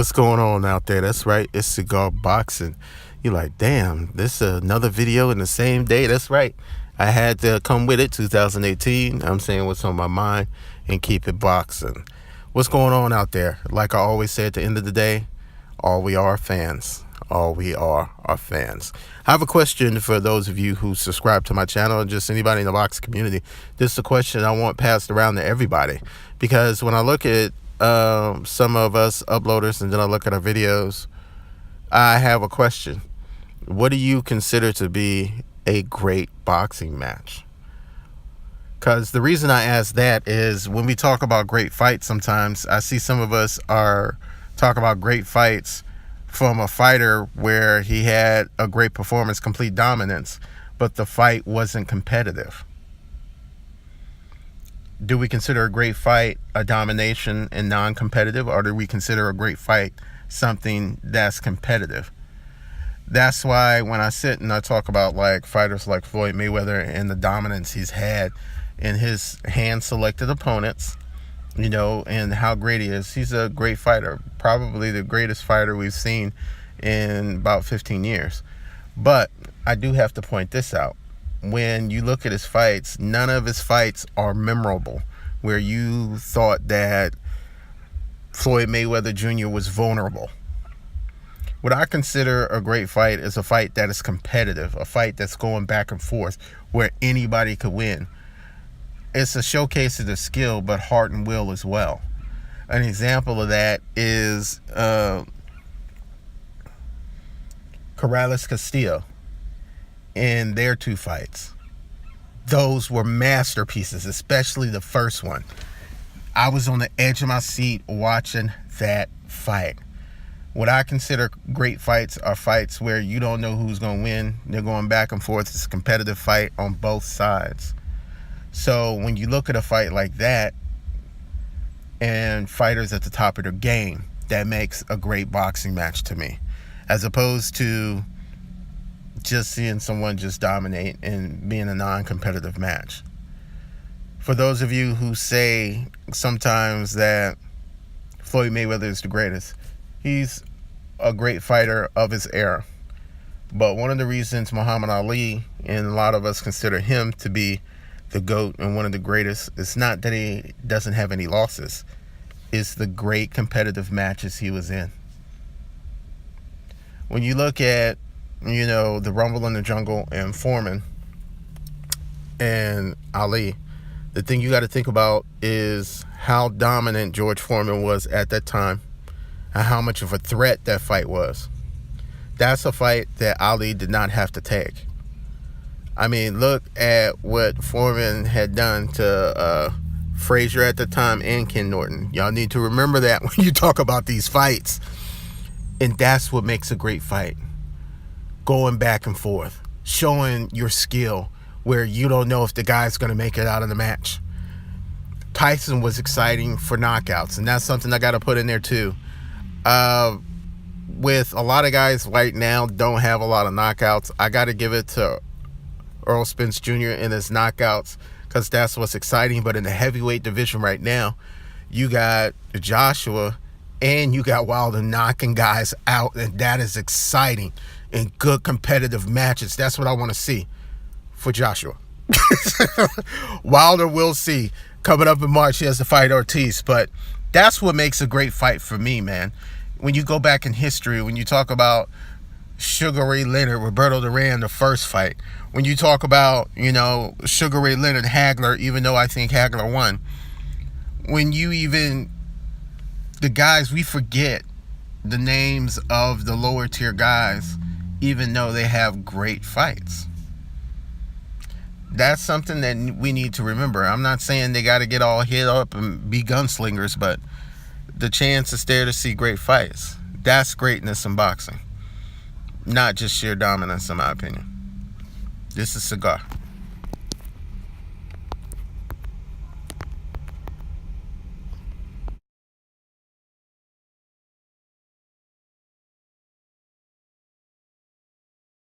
What's going on out there? That's right, it's Cigar Boxing. You're like, damn, this is another video in the same day. That's right. I had to come with it, 2018. I'm saying what's on my mind and keep it boxing. What's going on out there? Like I always say at the end of the day, all we are fans. All we are fans. I have a question for those of you who subscribe to my channel and just anybody in the box community. This is a question I want passed around to everybody, because when I look at some of us uploaders and then I look at our videos, I have a question. What do you consider to be a great boxing match? Because the reason I ask that is when we talk about great fights, sometimes I see some of us are talk about great fights from a fighter where he had a great performance, complete dominance, but the fight wasn't competitive. Do we consider a great fight a domination and non-competitive, or do we consider a great fight something that's competitive? That's why when I sit and I talk about like fighters like Floyd Mayweather and the dominance he's had in his hand-selected opponents, you know, and how great he is. He's a great fighter, probably the greatest fighter we've seen in about 15 years. But I do have to point this out. When you look at his fights, none of his fights are memorable, where you thought that Floyd Mayweather Jr. was vulnerable. What I consider a great fight is a fight that is competitive, a fight that's going back and forth, where anybody could win. It's a showcase of the skill, but heart and will as well. An example of that is Corrales Castillo in their two fights. Those were masterpieces, especially the first one. I was on the edge of my seat watching that fight. What I consider great fights are fights where you don't know who's going to win. They're going back and forth. It's a competitive fight on both sides. So when you look at a fight like that and fighters at the top of their game, that makes a great boxing match to me, as opposed to just seeing someone just dominate and being a non-competitive match. For those of you who say sometimes that Floyd Mayweather is the greatest, he's a great fighter of his era. But one of the reasons Muhammad Ali and a lot of us consider him to be the GOAT and one of the greatest, it's not that he doesn't have any losses. It's the great competitive matches he was in. When you look at, you know, the Rumble in the Jungle and Foreman and Ali, the thing you got to think about is how dominant George Foreman was at that time and how much of a threat that fight was. That's a fight that Ali did not have to take. I mean, look at what Foreman had done to Frazier at the time and Ken Norton. Y'all need to remember that when you talk about these fights. And that's what makes a great fight. Going back and forth, showing your skill where you don't know if the guy's going to make it out of the match. Tyson was exciting for knockouts, and that's something I got to put in there too. With a lot of guys right now don't have a lot of knockouts, I got to give it to Earl Spence Jr. in his knockouts, because that's what's exciting. But in the heavyweight division right now, you got Joshua and you got Wilder knocking guys out, and that is exciting in good competitive matches. That's what I want to see for Joshua. Wilder, we'll see. Coming up in March, he has to fight Ortiz, but that's what makes a great fight for me, man. When you go back in history, when you talk about Sugar Ray Leonard, Roberto Duran, the first fight. When you talk about, you know, Sugar Ray Leonard, Hagler, even though I think Hagler won. When you even, the guys, we forget the names of the lower tier guys, even though they have great fights. That's something that we need to remember. I'm not saying they got to get all hit up and be gunslingers, but the chance is there to see great fights. That's greatness in boxing. Not just sheer dominance, in my opinion. This is Cigar.